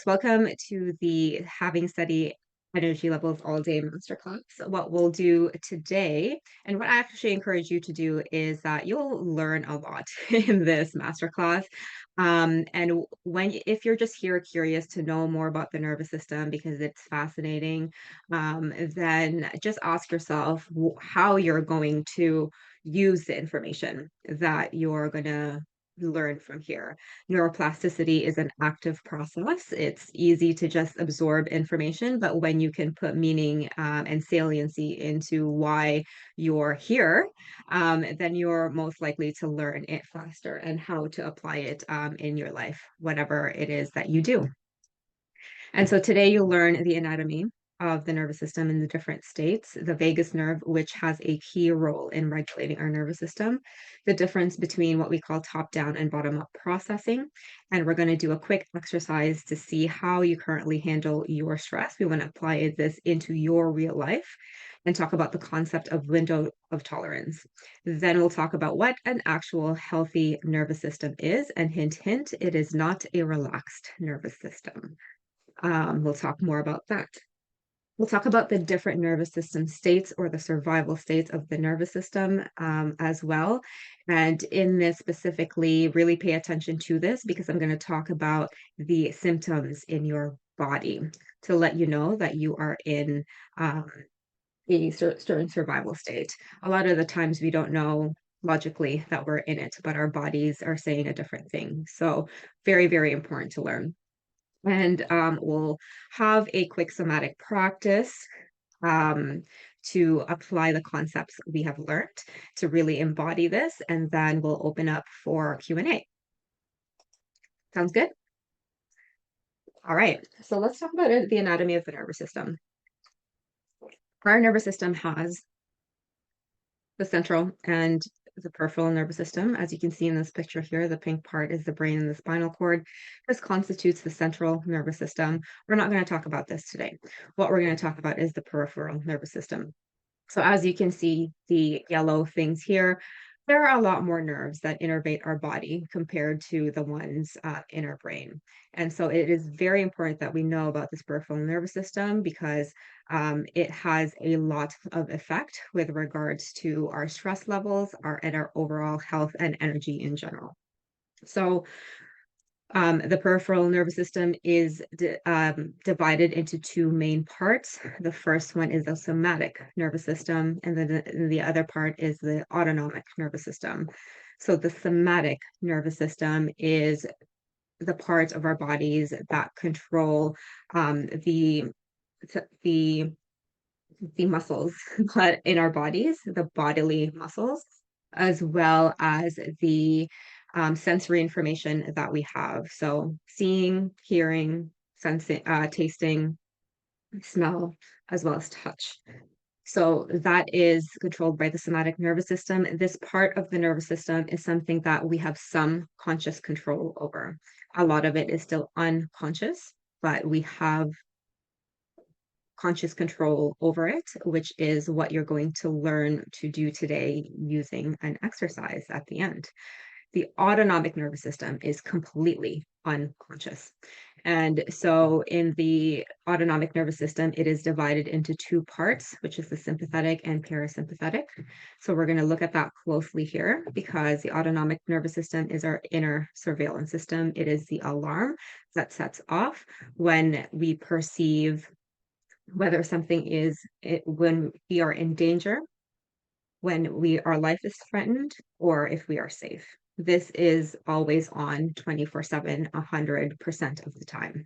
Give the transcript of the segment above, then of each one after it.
Welcome to the Having Steady Energy Levels All Day Masterclass. What we'll do today, and what I actually encourage you to do, is that you'll learn a lot in this masterclass. And if you're just here curious to know more about the nervous system because it's fascinating, then just ask yourself how you're going to use the information that you're going to learn from here. Neuroplasticity is an active process. It's easy to just absorb information, but when you can put meaning and saliency into why you're here, then you're most likely to learn it faster and how to apply it in your life, whatever it is that you do. And so today you'll learn the anatomy of the nervous system in the different states, the vagus nerve, which has a key role in regulating our nervous system, the difference between what we call top-down and bottom-up processing. And we're going to do a quick exercise to see how you currently handle your stress. We want to apply this into your real life and talk about the concept of window of tolerance. Then we'll talk about what an actual healthy nervous system is. And hint, hint, it is not a relaxed nervous system. We'll talk more about that. We'll talk about the different nervous system states or the survival states of the nervous system as well. And in this specifically, really pay attention to this because I'm going to talk about the symptoms in your body to let you know that you are in a certain survival state. A lot of the times we don't know logically that we're in it, but our bodies are saying a different thing. So very, very important to learn. And we'll have a quick somatic practice um, to apply the concepts we have learned to really embody this, and then we'll open up for Q&A. Sounds good? All right, so let's talk about the anatomy of the nervous system. Our nervous system has the central and the peripheral nervous system. As you can see in this picture here, the pink part is the brain and the spinal cord. This constitutes the central nervous system. We're not going to talk about this today. What we're going to talk about is the peripheral nervous system. So as you can see, the yellow things here, there are a lot more nerves that innervate our body compared to the ones in our brain. And so it is very important that we know about this peripheral nervous system because it has a lot of effect with regards to our stress levels, and our overall health and energy in general. So the peripheral nervous system is divided into two main parts. The first one is the somatic nervous system, and then the other part is the autonomic nervous system. So the somatic nervous system is the part of our bodies that control the the the muscles but in our bodies, the bodily muscles, as well as the sensory information that we have. So seeing, hearing, sensing, tasting, smell, as well as touch. So that is controlled by the somatic nervous system. This part of the nervous system is something that we have some conscious control over. A lot of it is still unconscious, but we have conscious control over it, which is what you're going to learn to do today using an exercise at the end. The autonomic nervous system is completely unconscious. And so in the autonomic nervous system, it is divided into two parts, which is the sympathetic and parasympathetic. So we're going to look at that closely here because the autonomic nervous system is our inner surveillance system. It is the alarm that sets off when we perceive whether something is when we are in danger, when our life is threatened, or if we are safe. This is always on 24/7, 100% of the time.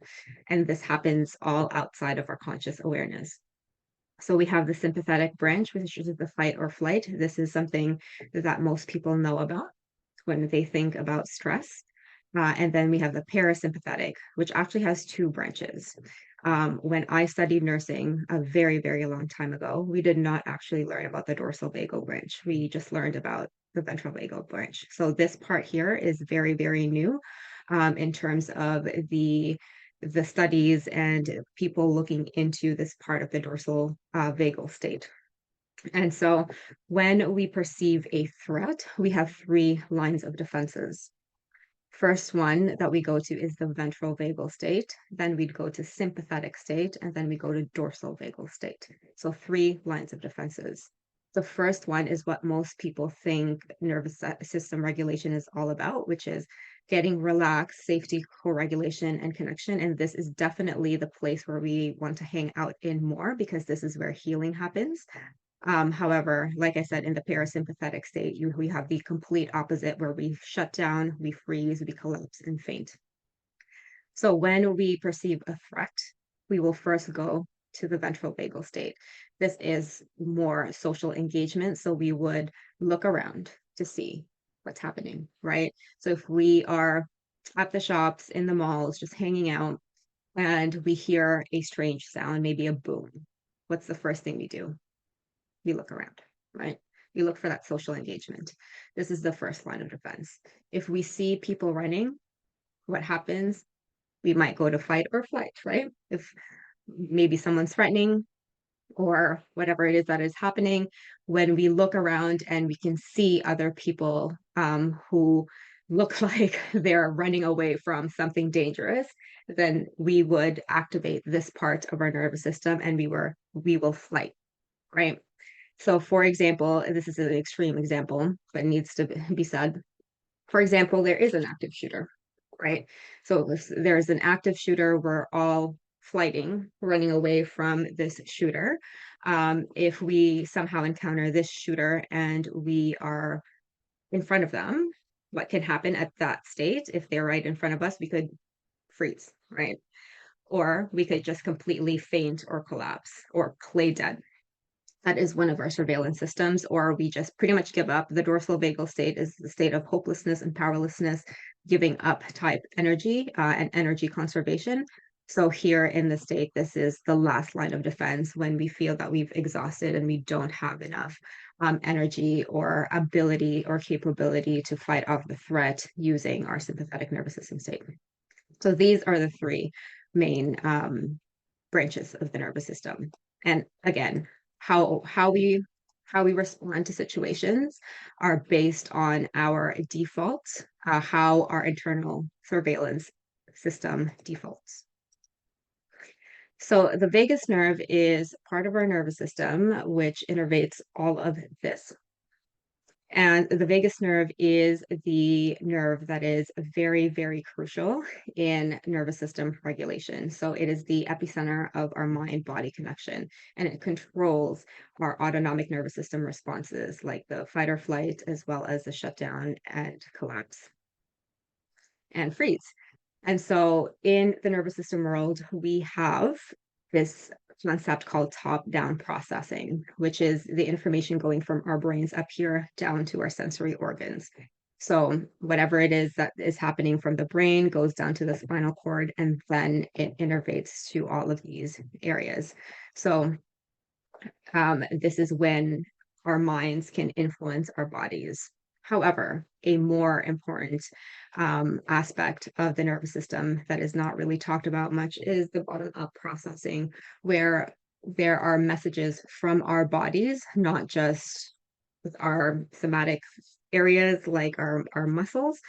And this happens all outside of our conscious awareness. So we have the sympathetic branch, which is the fight or flight. This is something that most people know about when they think about stress. And then we have the parasympathetic, which actually has two branches. When I studied nursing a very, very long time ago, we did not actually learn about the dorsal vagal branch. We just learned about the ventral vagal branch. So this part here is very, very new in terms of the studies and people looking into this part of the dorsal vagal state. And so when we perceive a threat, we have three lines of defenses. First one that we go to is the ventral vagal state. Then we'd go to sympathetic state, and then we go to dorsal vagal state. So three lines of defenses. The first one is what most people think nervous system regulation is all about, which is getting relaxed, safety, co-regulation, and connection. And this is definitely the place where we want to hang out in more because this is where healing happens. However, like I said, in the parasympathetic state, we have the complete opposite where we shut down, we freeze, we collapse, and faint. So when we perceive a threat, we will first go to the ventral vagal state. This is more social engagement. So we would look around to see what's happening, right? So if we are at the shops, in the malls, just hanging out, and we hear a strange sound, maybe a boom, what's the first thing we do? We look around, right? We look for that social engagement. This is the first line of defense. If we see people running, what happens? We might go to fight or flight, right? If maybe someone's threatening or whatever it is that is happening, when we look around and we can see other people who look like they're running away from something dangerous, then we would activate this part of our nervous system and we will flight, right? So, for example, this is an extreme example, but needs to be said. For example, there is an active shooter, right? So, if there's an active shooter, we're all flighting, running away from this shooter. If we somehow encounter this shooter and we are in front of them, what can happen at that state? If they're right in front of us, we could freeze, right? Or we could just completely faint or collapse or play dead. That is one of our surveillance systems, or we just pretty much give up. The dorsal vagal state is the state of hopelessness and powerlessness, giving up type energy and energy conservation. So here in the state, this is the last line of defense when we feel that we've exhausted and we don't have enough energy or ability or capability to fight off the threat using our sympathetic nervous system state. So these are the three main branches of the nervous system. And again, how we respond to situations are based on our default, how our internal surveillance system defaults. So the vagus nerve is part of our nervous system, which innervates all of this. And the vagus nerve is the nerve that is very, very crucial in nervous system regulation. So it is the epicenter of our mind-body connection, and it controls our autonomic nervous system responses like the fight or flight, as well as the shutdown and collapse and freeze. And so in the nervous system world, we have this concept called top-down processing, which is the information going from our brains up here down to our sensory organs. So whatever it is that is happening from the brain goes down to the spinal cord, and then it innervates to all of these areas. So this is when our minds can influence our bodies. However, a more important aspect of the nervous system that is not really talked about much is the bottom-up processing, where there are messages from our bodies, not just with our somatic areas like our muscles,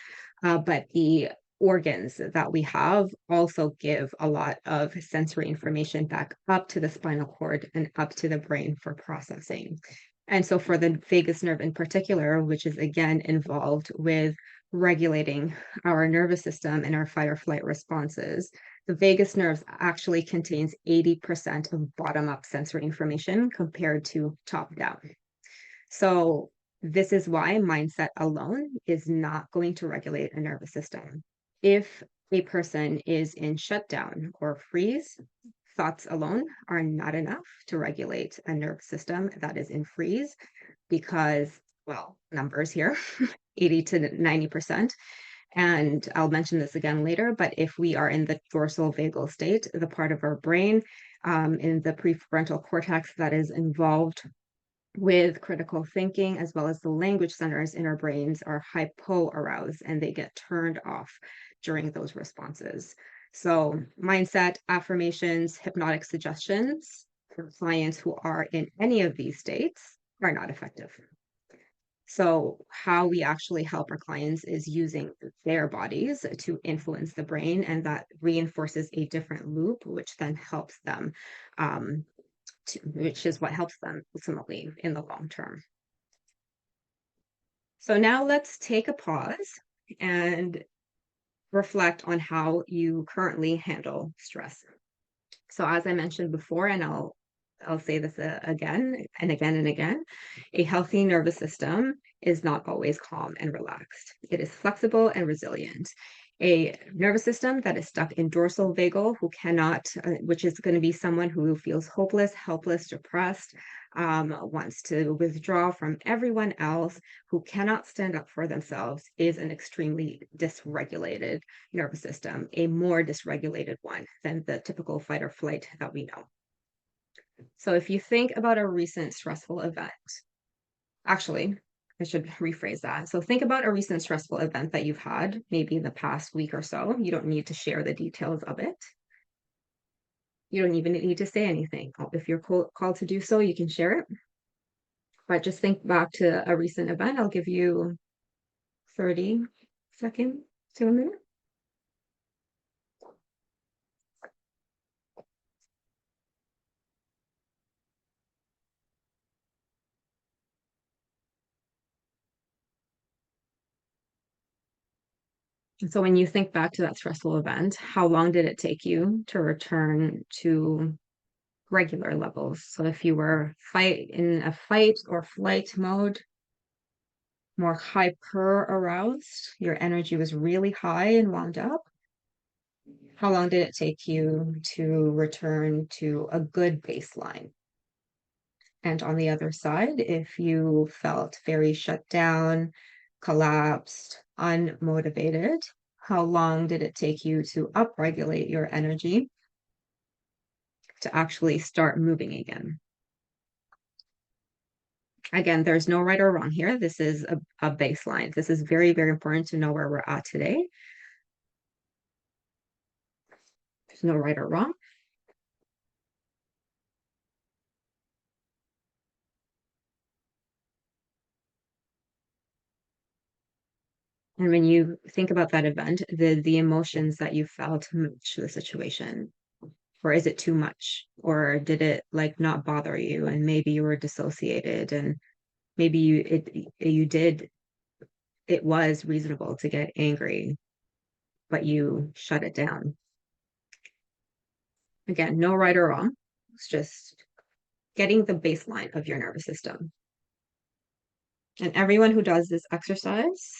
but the organs that we have also give a lot of sensory information back up to the spinal cord and up to the brain for processing. And so for the vagus nerve in particular, which is again involved with regulating our nervous system and our fight or flight responses, the vagus nerve actually contains 80% of bottom-up sensory information compared to top-down. So this is why mindset alone is not going to regulate a nervous system. If a person is in shutdown or freeze, thoughts alone are not enough to regulate a nervous system that is in freeze because, well, numbers here, 80 to 90%. And I'll mention this again later, but if we are in the dorsal vagal state, the part of our brain in the prefrontal cortex that is involved with critical thinking, as well as the language centers in our brains, are hypo-aroused and they get turned off during those responses. So mindset, affirmations, hypnotic suggestions for clients who are in any of these states are not effective. So, how we actually help our clients is using their bodies to influence the brain, and that reinforces a different loop, which then helps them, um, which is what helps them ultimately in the long term. So, now let's take a pause and reflect on how you currently handle stress. So as I mentioned before, and I'll say this again and again and again, a healthy nervous system is not always calm and relaxed. It is flexible and resilient. A nervous system that is stuck in dorsal vagal, who cannot, which is going to be someone who feels hopeless, helpless, depressed, wants to withdraw from everyone else, who cannot stand up for themselves, is an extremely dysregulated nervous system, a more dysregulated one than the typical fight or flight that we know. So if you think about a recent stressful event, actually, I should rephrase that. So think about a recent stressful event that you've had, maybe in the past week or so. You don't need to share the details of it. You don't even need to say anything. If you're called to do so, you can share it. But just think back to a recent event. I'll give you 30 seconds to a minute. And so when you think back to that stressful event, how long did it take you to return to regular levels? So if you were in a fight or flight mode, more hyper aroused, your energy was really high and wound up. How long did it take you to return to a good baseline? And on the other side, if you felt very shut down, collapsed, unmotivated, how long did it take you to upregulate your energy to actually start moving again? Again, there's no right or wrong here. This is a baseline. This is very, very important to know where we're at today. There's no right or wrong. And when you think about that event, the emotions that you felt match the situation. Or is it too much? Or did it like not bother you and maybe you were dissociated and maybe you did it was reasonable to get angry, but you shut it down. Again, no right or wrong. It's just getting the baseline of your nervous system. And everyone who does this exercise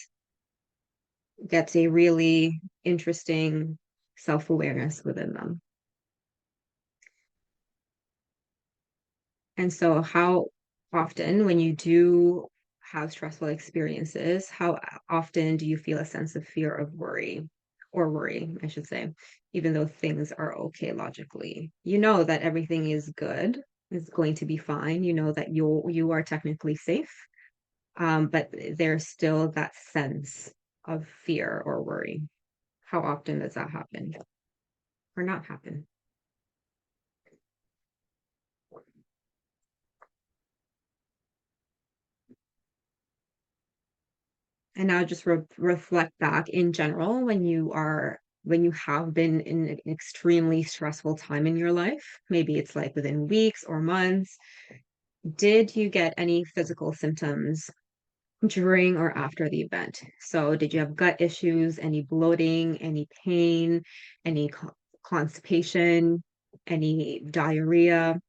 gets a really interesting self-awareness within them. And so, how often, when you do have stressful experiences, how often do you feel a sense of fear of worry, I should say, even though things are okay logically? You know that everything is good, is going to be fine. You know that you are technically safe, but there's still that sense of fear or worry. How often does that happen or not happen? And now just reflect back in general when you have been in an extremely stressful time in your life, maybe it's like within weeks or months, did you get any physical symptoms during or after the event? So did you have gut issues, any bloating, any pain, any constipation, any diarrhea,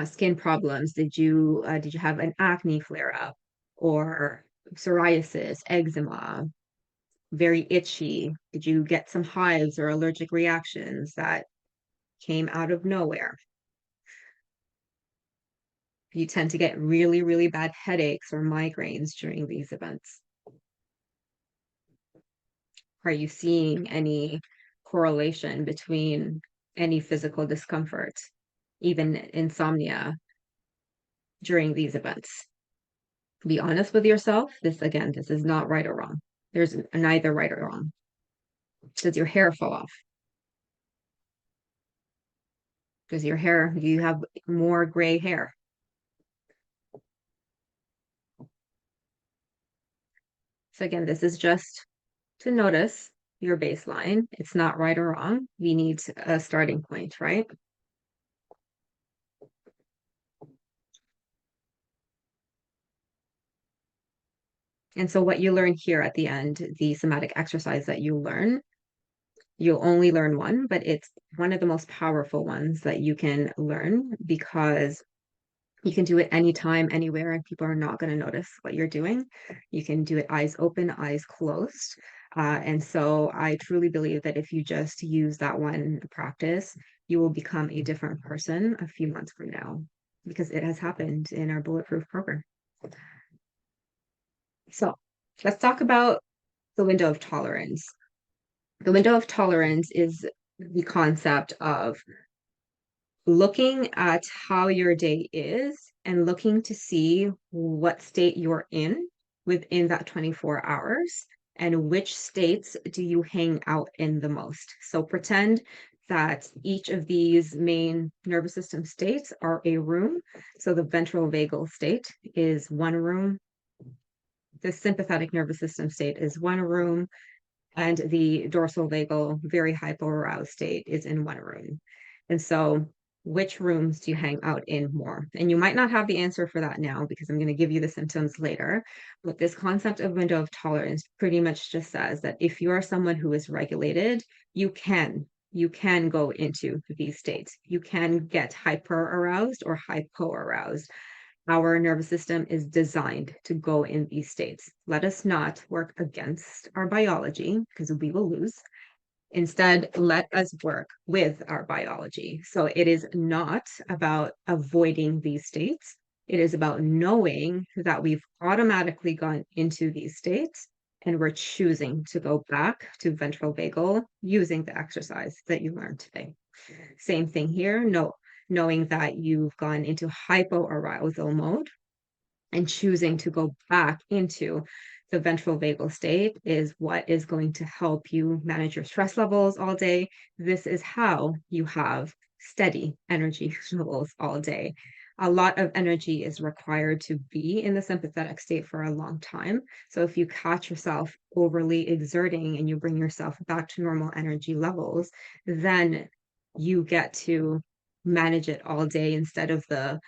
skin problems? Did you have an acne flare up or psoriasis, eczema, very itchy? Did you get some hives or allergic reactions that came out of nowhere? You tend to get really, really bad headaches or migraines during these events. Are you seeing any correlation between any physical discomfort, even insomnia during these events? Be honest with yourself. This is not right or wrong. There's neither right or wrong. Does your hair fall off? Does your hair, do you have more gray hair? So again, this is just to notice your baseline. It's not right or wrong. We need a starting point, right? And so what you learn here at the end, the somatic exercise that you learn, you'll only learn one, but it's one of the most powerful ones that you can learn because you can do it anytime, anywhere, and people are not going to notice what you're doing. You can do it eyes open, eyes closed. And so I truly believe that if you just use that one practice, you will become a different person a few months from now because it has happened in our bulletproof program. So let's talk about the window of tolerance. The window of tolerance is the concept of looking at how your day is and looking to see what state you're in within that 24 hours and which states do you hang out in the most. So pretend that each of these main nervous system states are a room. So the ventral vagal state is one room, the sympathetic nervous system state is one room, and the dorsal vagal, very hypoaroused state is in one room. And so, which rooms do you hang out in more? And you might not have the answer for that now because I'm going to give you the symptoms later. But this concept of window of tolerance pretty much just says that if you are someone who is regulated, you can go into these states. You can get hyper aroused or hypo aroused. Our nervous system is designed to go in these states. Let us not work against our biology because we will lose. Instead, let us work with our biology. So it is not about avoiding these states. It is about knowing that we've automatically gone into these states and we're choosing to go back to ventral vagal using the exercise that you learned today. Same thing here. No, knowing that you've gone into hypoarousal mode and choosing to go back into the ventral vagal state is what is going to help you manage your stress levels all day. This is how you have steady energy levels all day. A lot of energy is required to be in the sympathetic state for a long time. So if you catch yourself overly exerting and you bring yourself back to normal energy levels, then you get to manage it all day instead of the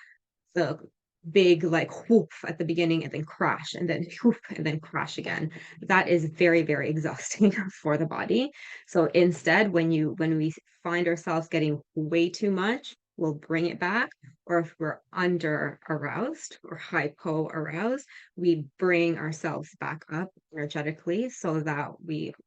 big like whoop at the beginning and then crash and then whoop and then crash again. That is very, very exhausting for the body. So instead, when we find ourselves getting way too much, we'll bring it back. Or if we're under aroused or hypo aroused, we bring ourselves back up energetically so that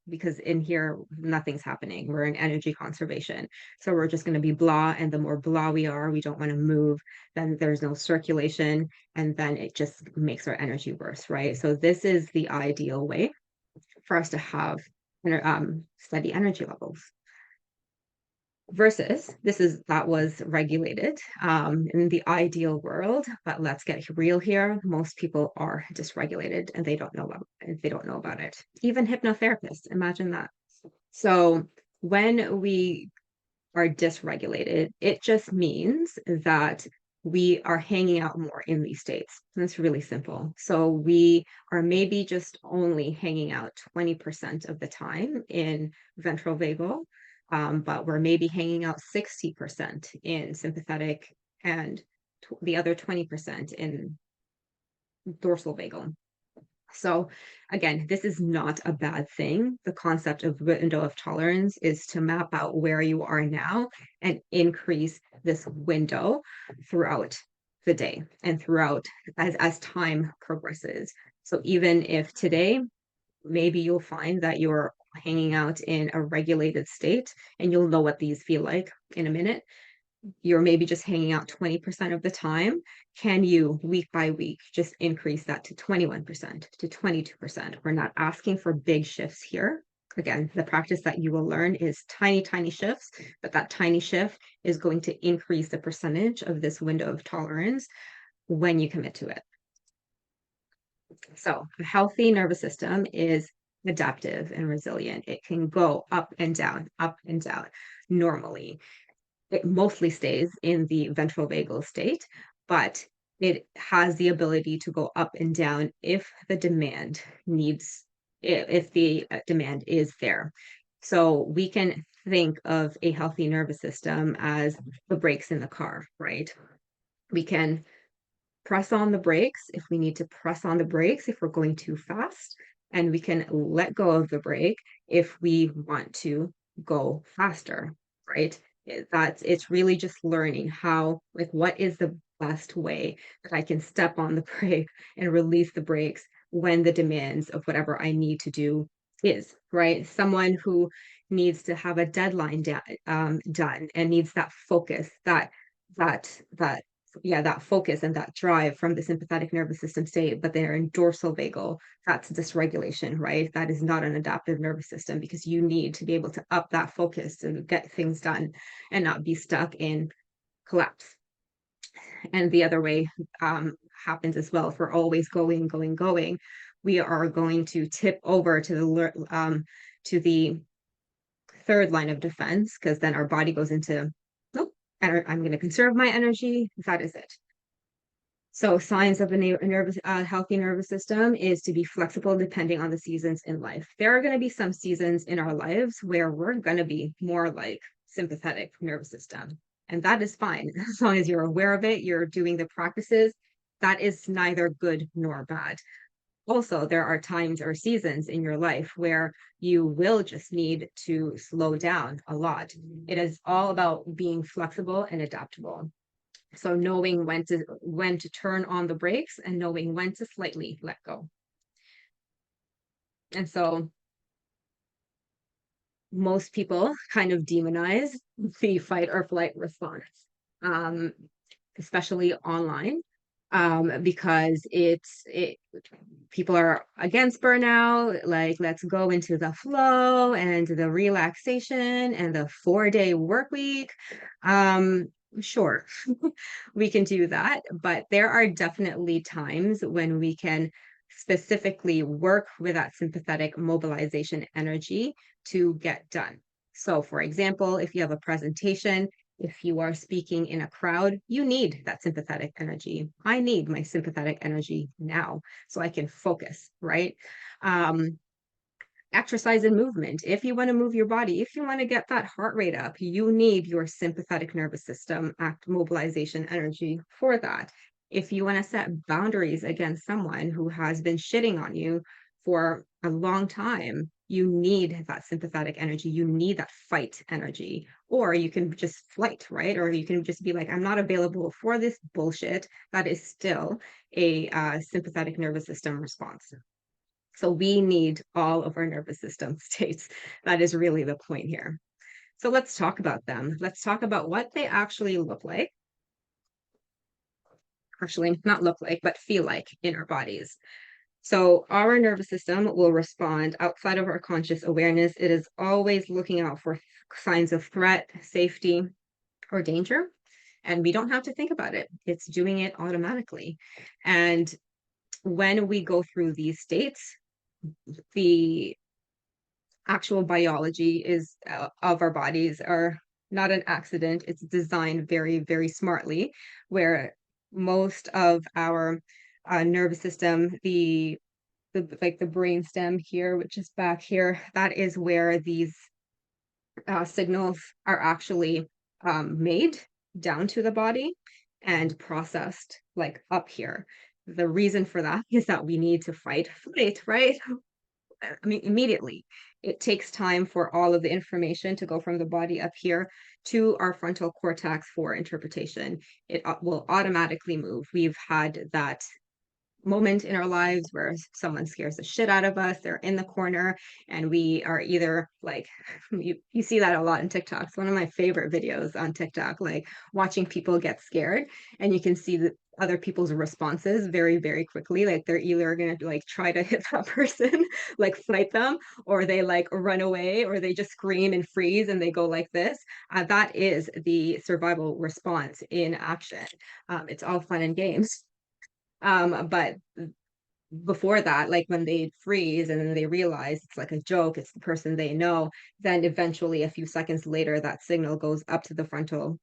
because in here, nothing's happening. We're in energy conservation. So we're just going to be blah. And the more blah we are, we don't want to move, then there's no circulation, and then it just makes our energy worse, right? So this is the ideal way for us to have steady energy levels. Versus that was regulated in the ideal world, but let's get real here. Most people are dysregulated and they don't know about it. Even hypnotherapists, imagine that. So when we are dysregulated, it just means that we are hanging out more in these states. And it's really simple. So we are maybe just only hanging out 20% of the time in ventral vagal, but we're maybe hanging out 60% in sympathetic and the other 20% in dorsal vagal. So again, this is not a bad thing. The concept of window of tolerance is to map out where you are now and increase this window throughout the day and throughout as time progresses. So even if today, maybe you'll find that you're hanging out in a regulated state and you'll know what these feel like in a minute, you're maybe just hanging out 20% of the time, can you week by week just increase that to 21%, to 22%? We're not asking for big shifts here. Again, the practice that you will learn is tiny, tiny shifts, but that tiny shift is going to increase the percentage of this window of tolerance when you commit to it. So a healthy nervous system is adaptive and resilient. It can go up and down normally. It mostly stays in the ventral vagal state, but it has the ability to go up and down if the demand needs if the demand is there. So we can think of a healthy nervous system as the brakes in the car, right? We can press on the brakes if we need to press on the brakes if we're going too fast, and we can let go of the brake if we want to go faster, right? It's really just learning how, like, what is the best way that I can step on the brake and release the brakes when the demands of whatever I need to do is, right? Someone who needs to have a deadline done and needs that focus, that yeah, that focus and that drive from the sympathetic nervous system state, but they're in dorsal vagal, that's dysregulation, right? That is not an adaptive nervous system because you need to be able to up that focus and get things done and not be stuck in collapse. And the other way happens as well. If we're always going, we are going to tip over to the third line of defense because then our body goes into, nope, I'm going to conserve my energy. That is it. So signs of a healthy nervous system is to be flexible depending on the seasons in life. There are going to be some seasons in our lives where we're going to be more like sympathetic nervous system. And that is fine. As long as you're aware of it, you're doing the practices, that is neither good nor bad. Also, there are times or seasons in your life where you will just need to slow down a lot. It is all about being flexible and adaptable. So knowing when to turn on the brakes and knowing when to slightly let go. And so most people kind of demonize the fight or flight response, um, especially online, because it people are against burnout. Like, let's go into the flow and the relaxation and the 4-day work week. Sure, we can do that, but there are definitely times when we can specifically work with that sympathetic mobilization energy to get done. So, for example, if you have a presentation, if you are speaking in a crowd, you need that sympathetic energy. I need my sympathetic energy now so I can focus, right? Um, Exercise and movement. If you want to move your body, if you want to get that heart rate up, you need your sympathetic nervous system act mobilization energy for that. If you want to set boundaries against someone who has been shitting on you for a long time, you need that sympathetic energy. You need that fight energy. Or you can just flight, right? Or you can just be like, I'm not available for this bullshit. That is still a sympathetic nervous system response. So we need all of our nervous system states. That is really the point here. So let's talk about them. Let's talk about what they actually look like. Actually, not look like, but feel like in our bodies. So our nervous system will respond outside of our conscious awareness. It is always looking out for signs of threat, safety, or danger. And we don't have to think about it. It's doing it automatically. And when we go through these states, the actual biology is of our bodies are not an accident. It's designed very, very smartly, where most of our nervous system, the like the brain stem here, which is back here, that is where these signals are actually made down to the body and processed like up here. The reason for that is that we need to fight, flight, right? I mean, immediately. It takes time for all of the information to go from the body up here to our frontal cortex for interpretation. It will automatically move. We've had that moment in our lives where someone scares the shit out of us. They're in the corner, and we are either like, you see that a lot in TikTok. It's one of my favorite videos on TikTok, like watching people get scared, and you can see the other people's responses very, very quickly. Like they're either gonna like try to hit that person, like fight them, or they like run away, or they just scream and freeze and they go like this. That is the survival response in action. It's all fun and games. But before that, like when they freeze and then they realize it's like a joke, it's the person they know, then eventually a few seconds later, that signal goes up to the frontal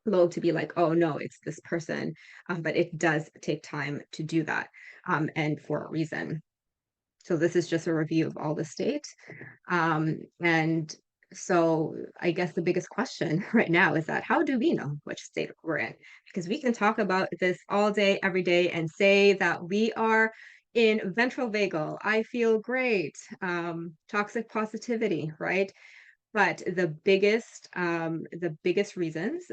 lobe to be like, oh no, it's this person. But it does take time to do that, and for a reason. So this is just a review of all the state. And so I guess the biggest question right now is that how do we know which state we're in? Because we can talk about this all day, every day, and say that we are in ventral vagal. I feel great. Toxic positivity, right? But the biggest reasons,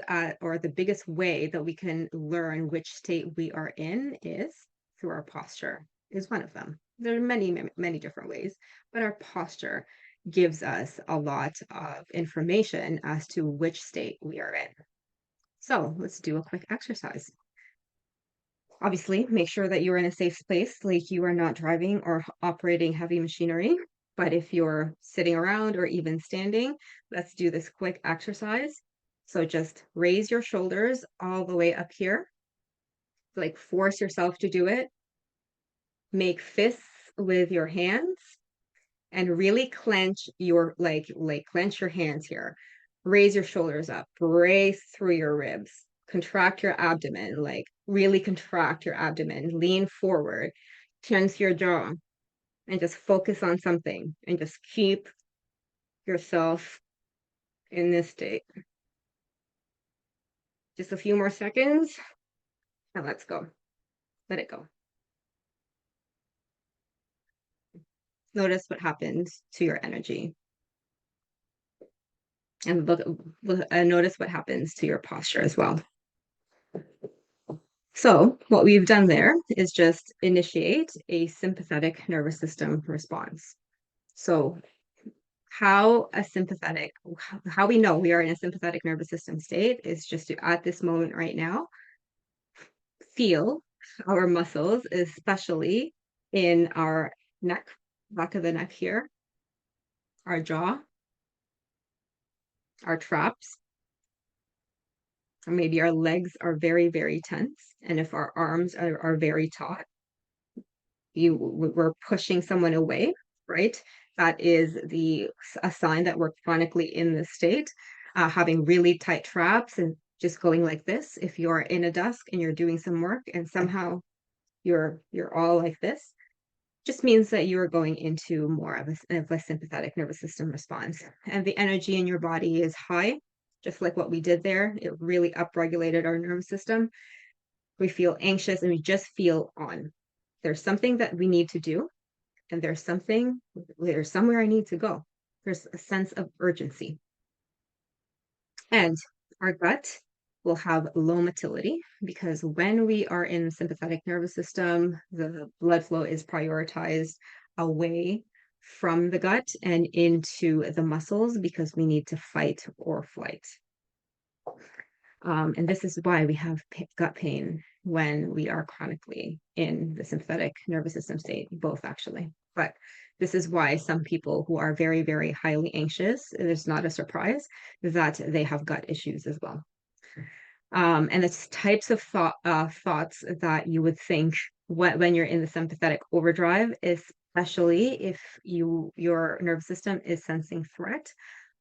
or the biggest way that we can learn which state we are in is through our posture, is one of them. There are many different ways, but our posture gives us a lot of information as to which state we are in. So let's do a quick exercise. Obviously, make sure that you're in a safe place, like you are not driving or operating heavy machinery. But if you're sitting around or even standing, let's do this quick exercise. So just raise your shoulders all the way up here, like force yourself to do it. Make fists with your hands and really clench your clench your hands here. Raise your shoulders up, brace through your ribs, contract your abdomen, like really contract your abdomen, lean forward, tense your jaw, and just focus on something and just keep yourself in this state. Just a few more seconds and let's go. Let it go. Notice what happens to your energy and notice what happens to your posture as well. So what we've done there is just initiate a sympathetic nervous system response. So how we know we are in a sympathetic nervous system state is just to, at this moment right now, feel our muscles, especially in our neck, back of the neck here, our jaw, our traps, or maybe our legs are very, very tense. And if our arms are very taut, we're pushing someone away, right? That is a sign that we're chronically in this state. Having really tight traps and just going like this. If you're in a desk and you're doing some work and somehow you're all like this, just means that you are going into more of a sympathetic nervous system response. And the energy in your body is high, just like what we did there. It really upregulated our nervous system. We feel anxious and we just feel on. There's something that we need to do, and there's somewhere I need to go. There's a sense of urgency. And our gut will have low motility because when we are in the sympathetic nervous system, the blood flow is prioritized away from the gut and into the muscles because we need to fight or flight. And this is why we have gut pain when we are chronically in the sympathetic nervous system state, both actually. But this is why some people who are very, very highly anxious, it is not a surprise that they have gut issues as well. And it's types of thoughts that you would think when you're in the sympathetic overdrive, especially if your nervous system is sensing threat,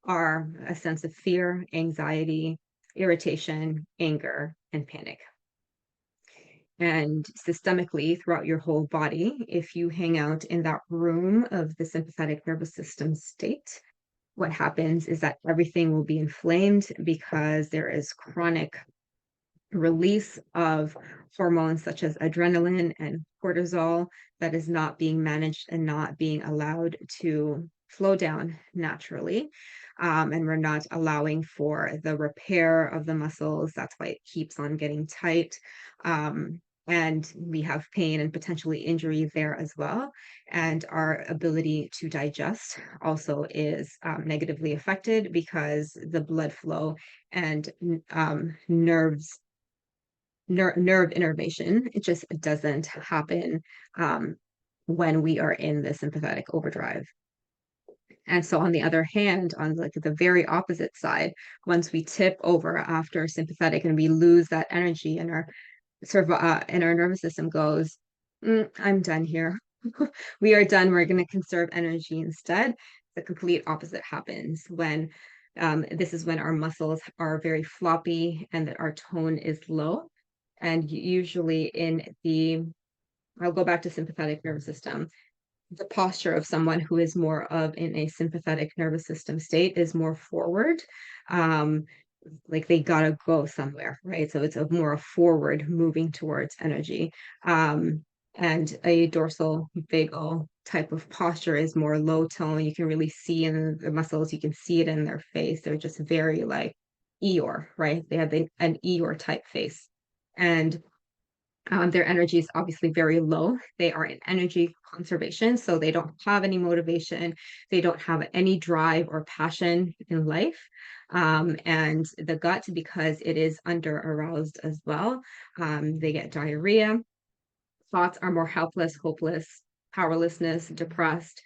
are a sense of fear, anxiety, irritation, anger, and panic. And systemically throughout your whole body, if you hang out in that room of the sympathetic nervous system state, what happens is that everything will be inflamed because there is chronic release of hormones such as adrenaline and cortisol that is not being managed and not being allowed to flow down naturally. And we're not allowing for the repair of the muscles. That's why it keeps on getting tight. And we have pain and potentially injury there as well. And our ability to digest also is negatively affected because the blood flow and nerve innervation, it just doesn't happen when we are in the sympathetic overdrive. And so on the other hand, on like the very opposite side, once we tip over after sympathetic and we lose that energy and and our nervous system goes, I'm done here. We are done. We're going to conserve energy instead. The complete opposite happens when this is when our muscles are very floppy and that our tone is low. And usually I'll go back to sympathetic nervous system. the posture of someone who is more of in a sympathetic nervous system state is more forward. Um, like they gotta go somewhere, right? So it's a more a forward moving towards energy. Um, and a dorsal vagal type of posture is more low tone. You can really see in the muscles, you can see it in their face. They're just very like Eeyore, right? They have an Eeyore type face. And their energy is obviously very low. They are in energy conservation, so they don't have any motivation. They don't have any drive or passion in life. And the gut, because it is under aroused as well, they get diarrhea. Thoughts are more helpless, hopeless, powerlessness, depressed.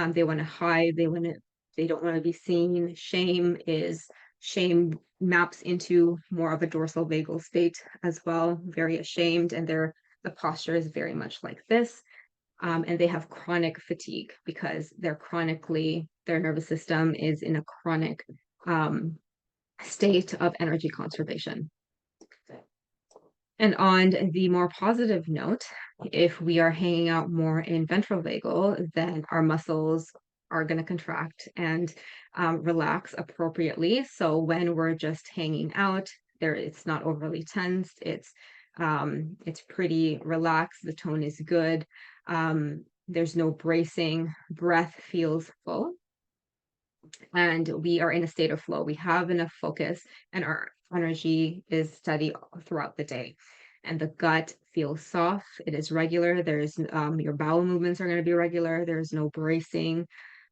They want to hide. They don't want to be seen. Shame maps into more of a dorsal vagal state as well, very ashamed, and the posture is very much like this. And they have chronic fatigue because their nervous system is in a chronic um, state of energy conservation. And on the more positive note, if we are hanging out more in ventral vagal, then our muscles are going to contract and relax appropriately. So when we're just hanging out, it's not overly tense. It's pretty relaxed. The tone is good. There's no bracing. Breath feels full and we are in a state of flow. We have enough focus and our energy is steady throughout the day. And the gut feels soft. It is regular. There's your bowel movements are going to be regular. There's no bracing.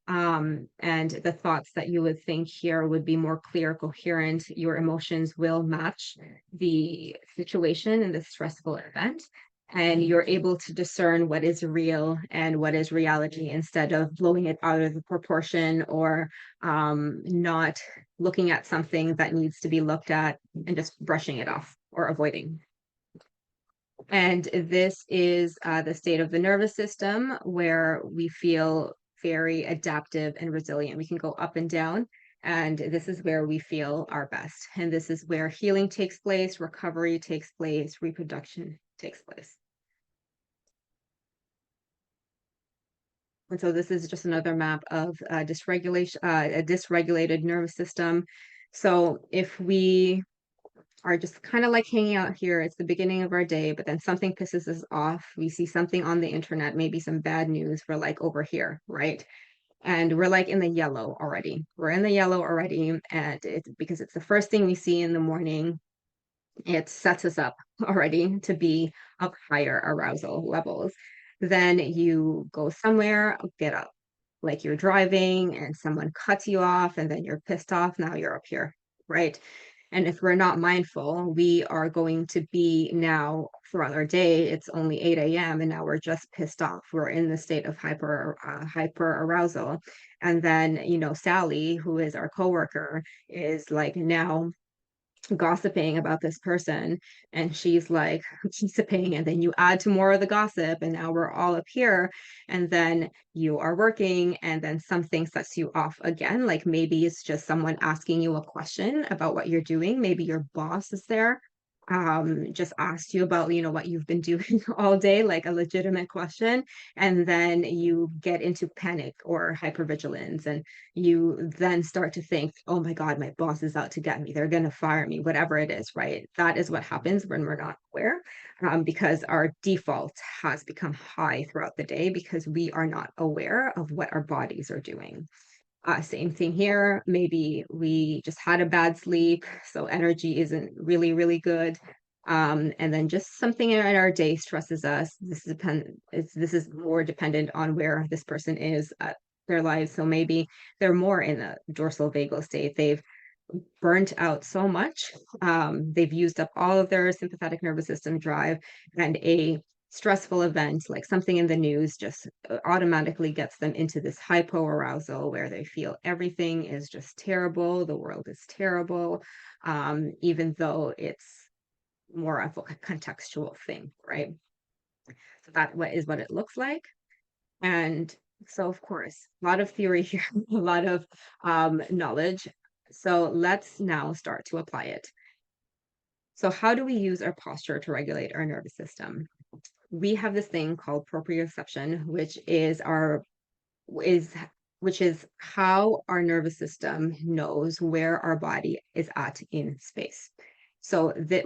And the thoughts that you would think here would be more clear, coherent. Your emotions will match the situation and the stressful event. And you're able to discern what is real and what is reality instead of blowing it out of the proportion or not looking at something that needs to be looked at and just brushing it off or avoiding. And this is the state of the nervous system where we feel very adaptive and resilient. We can go up and down, and this is where we feel our best. And this is where healing takes place, recovery takes place, reproduction takes place. And so this is just another map of dysregulation, a dysregulated nervous system. So if we are just kind of like hanging out here. It's the beginning of our day, but then something pisses us off. We see something on the internet, maybe some bad news. We're like over here, right? And we're like in the yellow already. We're in the yellow already. And it's because it's the first thing we see in the morning. It sets us up already to be of higher arousal levels. Then you go somewhere, get up, like you're driving and someone cuts you off, and then you're pissed off. Now you're up here, right? And if we're not mindful, we are going to be now throughout our day. It's only 8 a.m. and now we're just pissed off. We're in the state of hyper arousal. And then, Sally, who is our coworker, is like now gossiping about this person and she's like gossiping and then you add to more of the gossip and now we're all up here and then you are working and then something sets you off again, like maybe it's just someone asking you a question about what you're doing, maybe your boss is there, just asked you about what you've been doing all day, like a legitimate question, and then you get into panic or hypervigilance and you then start to think, oh my God, my boss is out to get me. They're going to fire me, whatever it is, right? That is what happens when we're not aware, because our default has become high throughout the day because we are not aware of what our bodies are doing. Same thing here. Maybe we just had a bad sleep, so energy isn't really, really good. And then just something in our day stresses us. This is more dependent on where this person is at their lives. So maybe they're more in a dorsal vagal state. They've burnt out so much. They've used up all of their sympathetic nervous system drive, and a stressful event like something in the news just automatically gets them into this hypoarousal where they feel everything is just terrible. The world is terrible, even though it's more of a contextual thing, right? So that what it looks like. And so, of course, a lot of theory here, a lot of knowledge. So let's now start to apply it. So how do we use our posture to regulate our nervous system? we have this thing called proprioception, is which is how our nervous system knows where our body is at in space. So that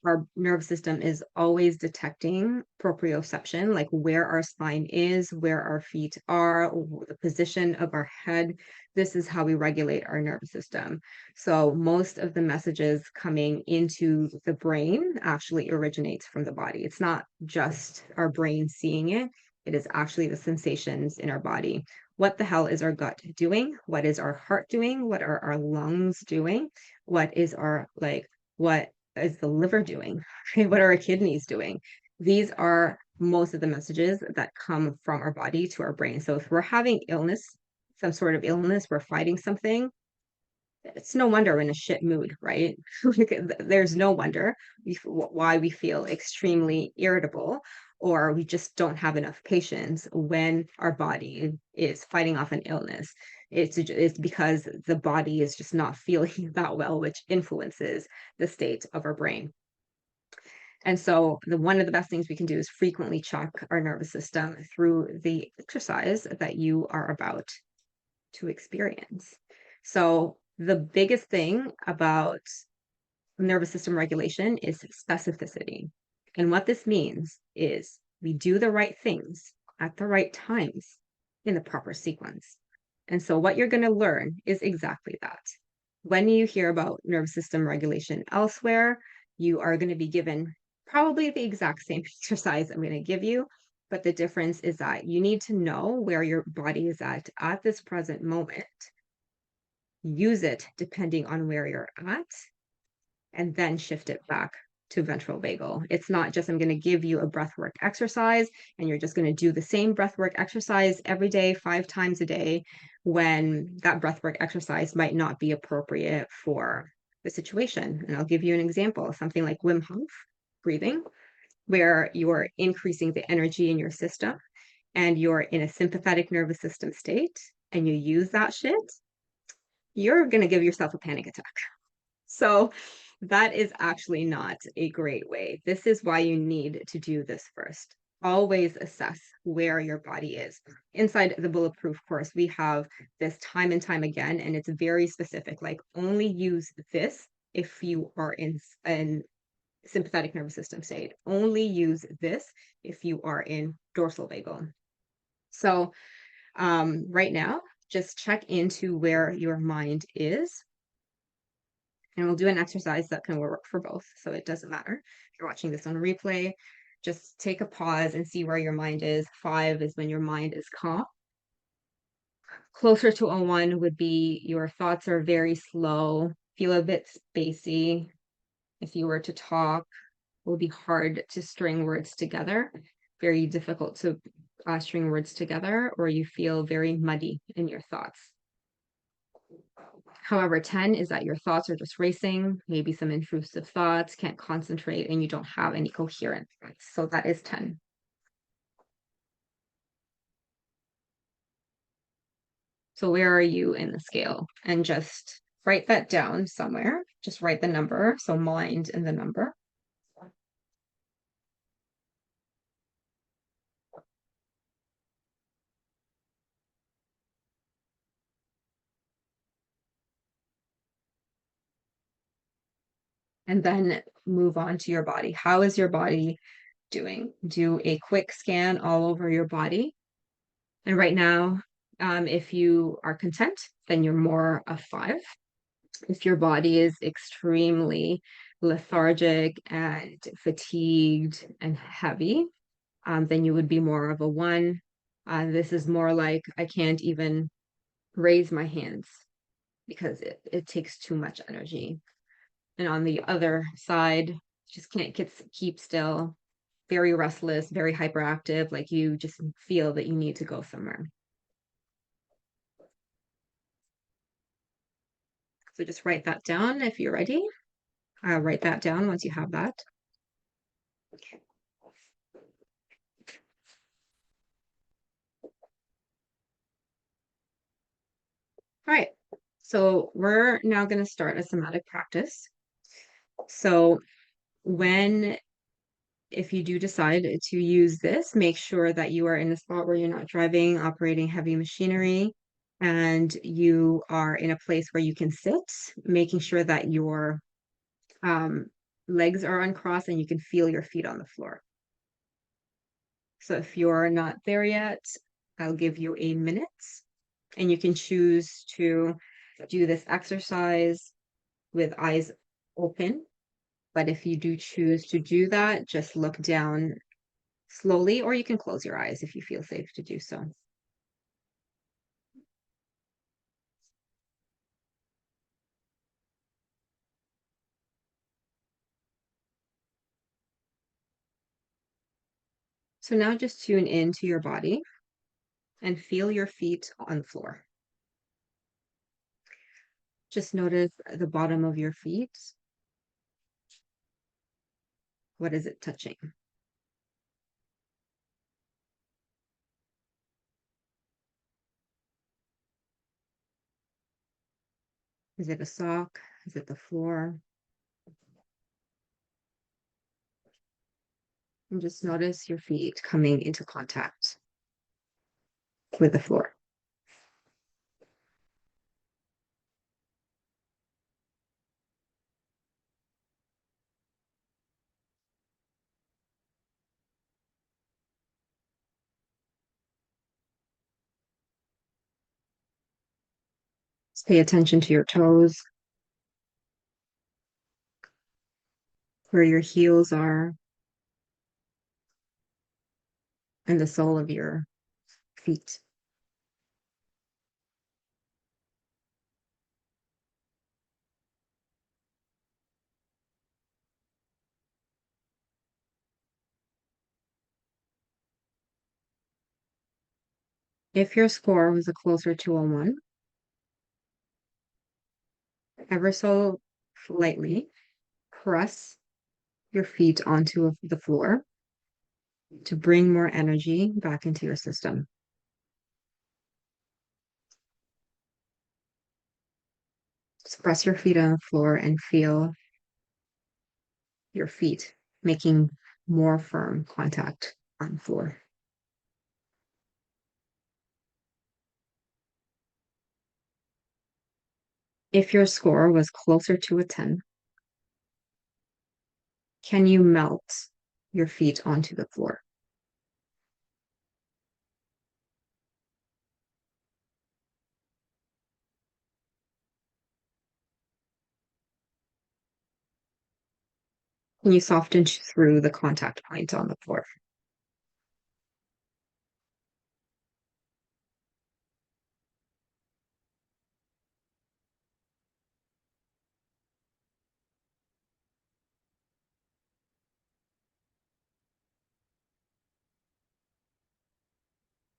our nervous system is always detecting proprioception, like where our spine is, where our feet are, the position of our head. This is how we regulate our nervous system. So most of the messages coming into the brain actually originates from the body. It's not just our brain seeing it. It is actually the sensations in our body. What the hell is our gut doing? What is our heart doing? What are our lungs doing? What is our what is the liver doing? What are our kidneys doing? These are most of the messages that come from our body to our brain. So if we're having illness, some sort of illness, we're fighting something, it's no wonder we're in a shit mood, right? There's no wonder why we feel extremely irritable, or we just don't have enough patience when our body is fighting off an illness. It's because the body is just not feeling that well, which influences the state of our brain. And so the one of the best things we can do is frequently check our nervous system through the exercise that you are about to experience. So the biggest thing about nervous system regulation is specificity. And what this means is we do the right things at the right times in the proper sequence. And so what you're going to learn is exactly that. When you hear about nervous system regulation elsewhere, you are going to be given probably the exact same exercise I'm going to give you, but the difference is that you need to know where your body is at this present moment, use it depending on where you're at, and then shift it back to ventral vagal. It's not just I'm going to give you a breathwork exercise and you're just going to do the same breathwork exercise every day, 5 times a day, when that breathwork exercise might not be appropriate for the situation. And I'll give you an example, something like Wim Hof breathing, where you're increasing the energy in your system and you're in a sympathetic nervous system state and you use that shit, you're going to give yourself a panic attack. So that is actually not a great way. This is why you need to do this first. Always assess where your body is. Inside the Bulletproof course, we have this time and time again, and it's very specific. Like only use this if you are in sympathetic nervous system state. Only use this if you are in dorsal vagal. So right now, just check into where your mind is. And we'll do an exercise that can work for both. So it doesn't matter. If you're watching this on replay, just take a pause and see where your mind is. 5 is when your mind is calm. Closer to a 1 would be your thoughts are very slow, feel a bit spacey. If you were to talk, it will be hard to string words together, very difficult to string words together, or you feel very muddy in your thoughts. However, 10 is that your thoughts are just racing, maybe some intrusive thoughts, can't concentrate, and you don't have any coherent thoughts. So that is 10. So where are you in the scale? And just write that down somewhere. Just write the number. So mind and the number. And then move on to your body. How is your body doing? Do a quick scan all over your body. And right now, if you are content, then you're more a 5. If your body is extremely lethargic and fatigued and heavy, then you would be more of a 1. This is more like I can't even raise my hands because it takes too much energy. And on the other side, just can't keep still, very restless, very hyperactive, like you just feel that you need to go somewhere. So just write that down if you're ready. Write that down once you have that. Okay. All right. So we're now going to start a somatic practice. So when if you do decide to use this, make sure that you are in a spot where you're not driving, operating heavy machinery, and you are in a place where you can sit, making sure that your um, legs are uncrossed and you can feel your feet on the floor. So if you're not there yet, I'll give you a minute and you can choose to do this exercise with eyes open. But if you do choose to do that, just look down slowly, or you can close your eyes if you feel safe to do so. So now just tune into your body and feel your feet on the floor. Just notice the bottom of your feet. What is it touching? Is it a sock? Is it the floor? And just notice your feet coming into contact with the floor. Just pay attention to your toes, where your heels are, and the sole of your feet. If your score was a closer to a 1, ever so lightly press your feet onto the floor to bring more energy back into your system. Just press your feet on the floor and feel your feet making more firm contact on the floor. If your score was closer to a 10, can you melt your feet onto the floor? Can you soften through the contact point on the floor?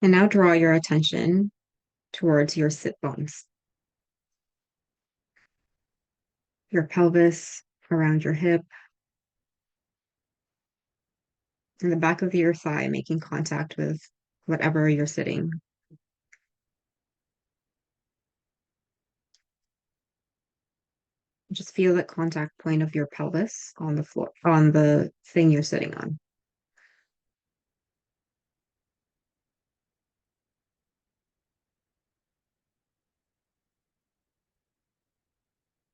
And now draw your attention towards your sit bones, your pelvis around your hip, and the back of your thigh making contact with whatever you're sitting. Just feel that contact point of your pelvis on the floor, on the thing you're sitting on.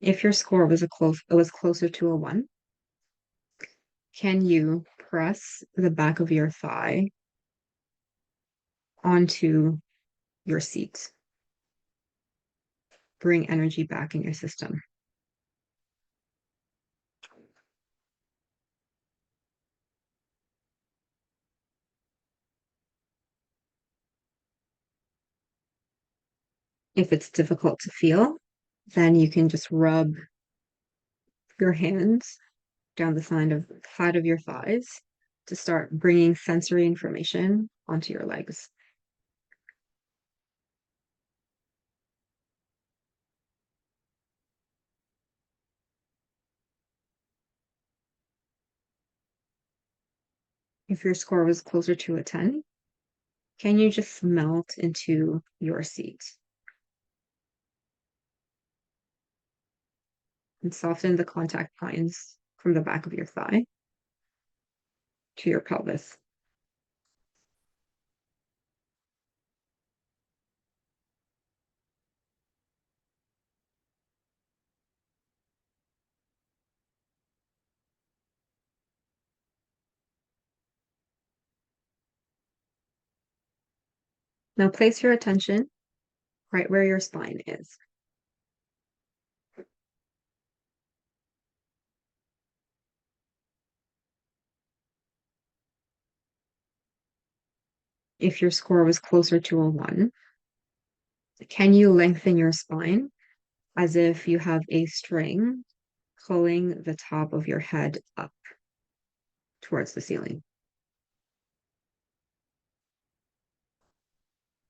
If your score was it was closer to a 1, can you press the back of your thigh onto your seat? Bring energy back in your system. If it's difficult to feel, then you can just rub your hands down the side of your thighs to start bringing sensory information onto your legs. If your score was closer to a 10, can you just melt into your seat and soften the contact points from the back of your thigh? to your pelvis. Now place your attention right where your spine is. If your score was closer to a 1, can you lengthen your spine as if you have a string pulling the top of your head up towards the ceiling?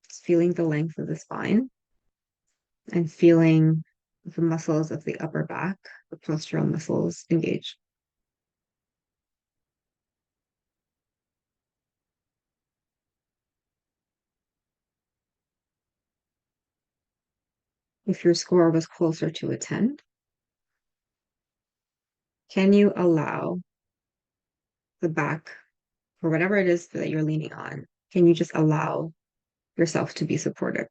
Just feeling the length of the spine and feeling the muscles of the upper back, the postural muscles engage. If your score was closer to a 10, can you allow the back, or whatever it is that you're leaning on, can you just allow yourself to be supported?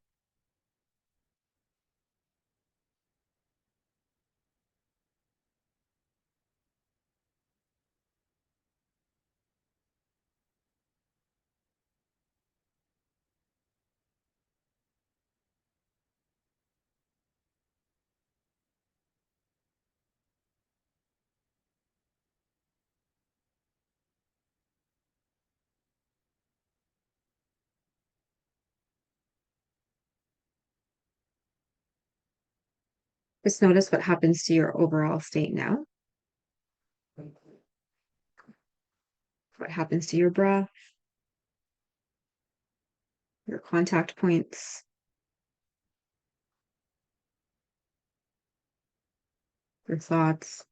Just notice what happens to your overall state now. What happens to your breath, your contact points, your thoughts.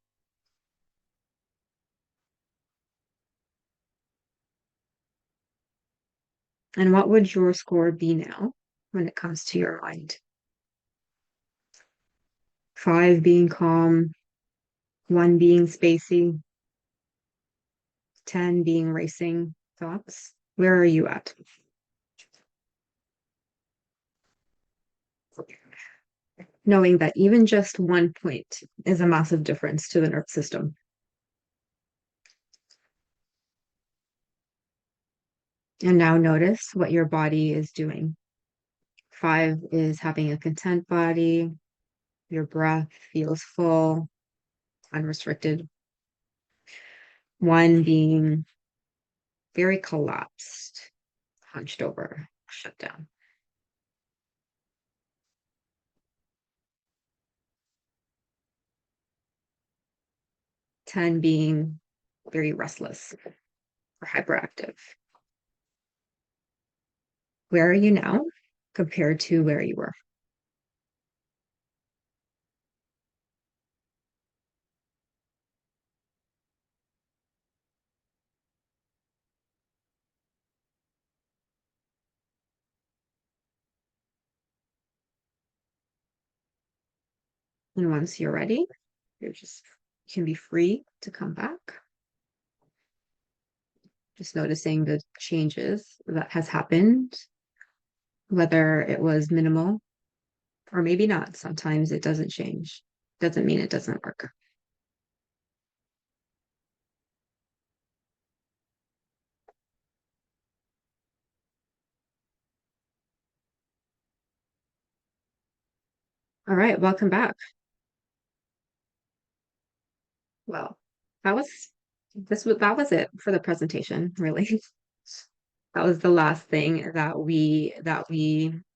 And what would your score be now when it comes to your mind? 5 being calm, 1 being spacey, 10 being racing thoughts. Where are you at? Knowing that even just 1 point is a massive difference to the nervous system. And now notice what your body is doing. 5 is having a content body. Your breath feels full, unrestricted. 1 being very collapsed, hunched over, shut down. 10 being very restless or hyperactive. Where are you now compared to where you were? And once you're ready, you're just you can be free to come back. Just noticing the changes that has happened, whether it was minimal or maybe not. Sometimes it doesn't change. Doesn't mean it doesn't work. All right, welcome back. Well, that was that was it for the presentation, really. That was the last thing that we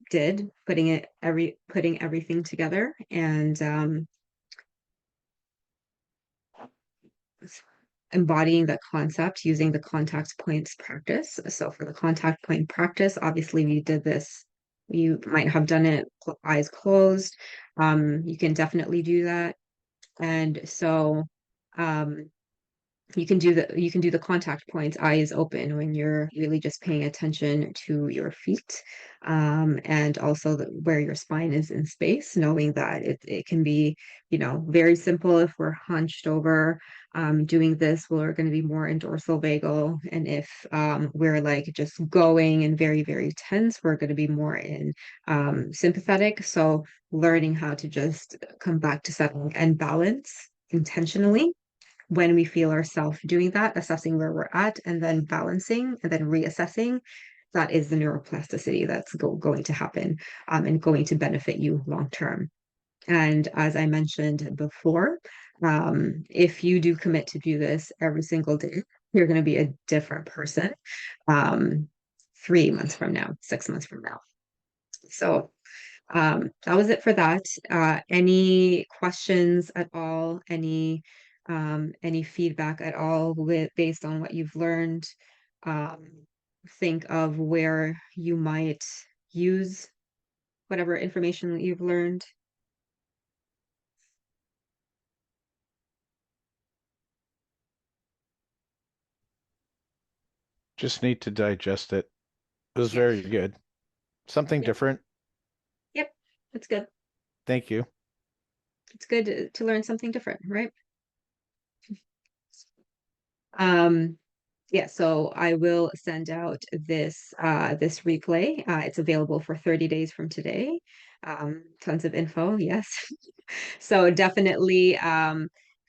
did, putting everything together and embodying the concept using the contact points practice. So for the contact point practice, obviously we did this. You might have done it eyes closed. You can definitely do that. And so um, you can do the contact points, eyes open, when you're really just paying attention to your feet, and also where your spine is in space, knowing that it can be, very simple if we're hunched over. Doing this, we're going to be more in dorsal vagal, and if we're like just going and very, very tense, we're going to be more in sympathetic. So learning how to just come back to settling and balance intentionally when we feel ourselves doing that, assessing where we're at, and then balancing and then reassessing, that is the neuroplasticity that's going to happen, and going to benefit you long term. And as I mentioned before, if you do commit to do this every single day, you're going to be a different person, um, 3 months from now, 6 months from now. So that was it for that. Any questions at all? Any feedback at all with based on what you've learned? Um, think of where you might use whatever information that you've learned. Just need to digest it. It was Yep, very good. Something yep, different. yep. That's good. Thank you. It's good to learn something different, right? Um, Yeah, so I will send out this replay. It's available for 30 days from today. Tons of info, yes. So definitely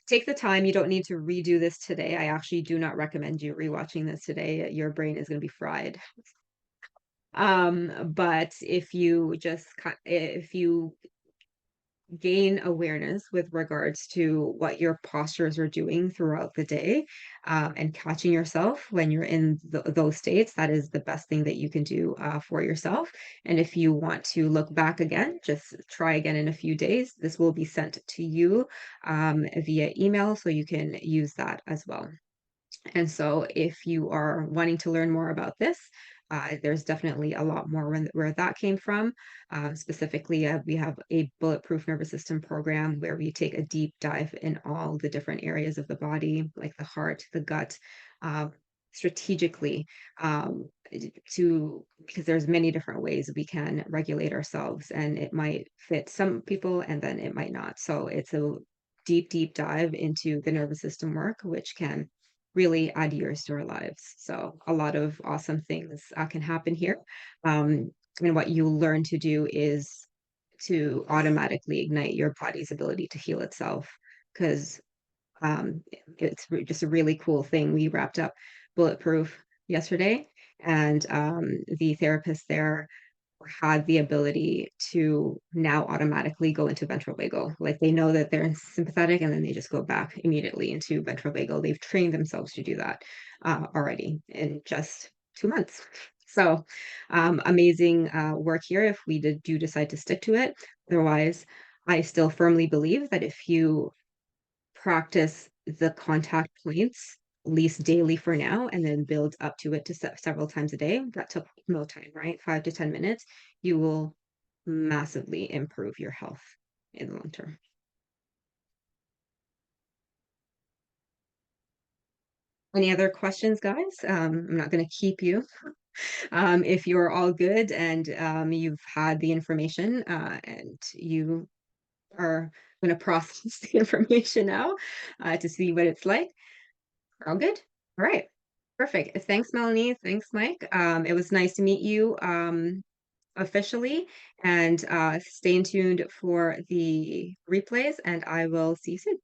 take the time. You don't need to redo this today. I actually do not recommend you rewatching this today. Your brain is going to be fried. But if you gain awareness with regards to what your postures are doing throughout the day, and catching yourself when you're in those states, that is the best thing that you can do for yourself. And if you want to look back again, just try again in a few days. This will be sent to you via email, so you can use that as well. And so, if you are wanting to learn more about this, there's definitely a lot more where that came from. Specifically, we have a bulletproof nervous system program where we take a deep dive in all the different areas of the body, like the heart, the gut, uh, strategically, because there's many different ways we can regulate ourselves, and it might fit some people, and then it might not. So it's a deep, deep dive into the nervous system work, which can really add years to our lives. So a lot of awesome things can happen here. Um, and what you learn to do is to automatically ignite your body's ability to heal itself, because it's just a really cool thing. We wrapped up Bulletproof yesterday, and the therapist there had the ability to now automatically go into ventral vagal. Like they know that they're sympathetic, and then they just go back immediately into ventral vagal. They've trained themselves to do that already in just 2 months. So amazing work here if we do decide to stick to it. Otherwise, I still firmly believe that if you practice the contact points at least daily for now, and then build up to it to several times a day. That took no time, right? 5 to 10 minutes. You will massively improve your health in the long term. Any other questions, guys? I'm not going to keep you. If you're all good and you've had the information and you are going to process the information now to see what it's like, all good. All right. Perfect. Thanks, Melanie. Thanks, Mike. It was nice to meet you officially, and stay tuned for the replays, and I will see you soon.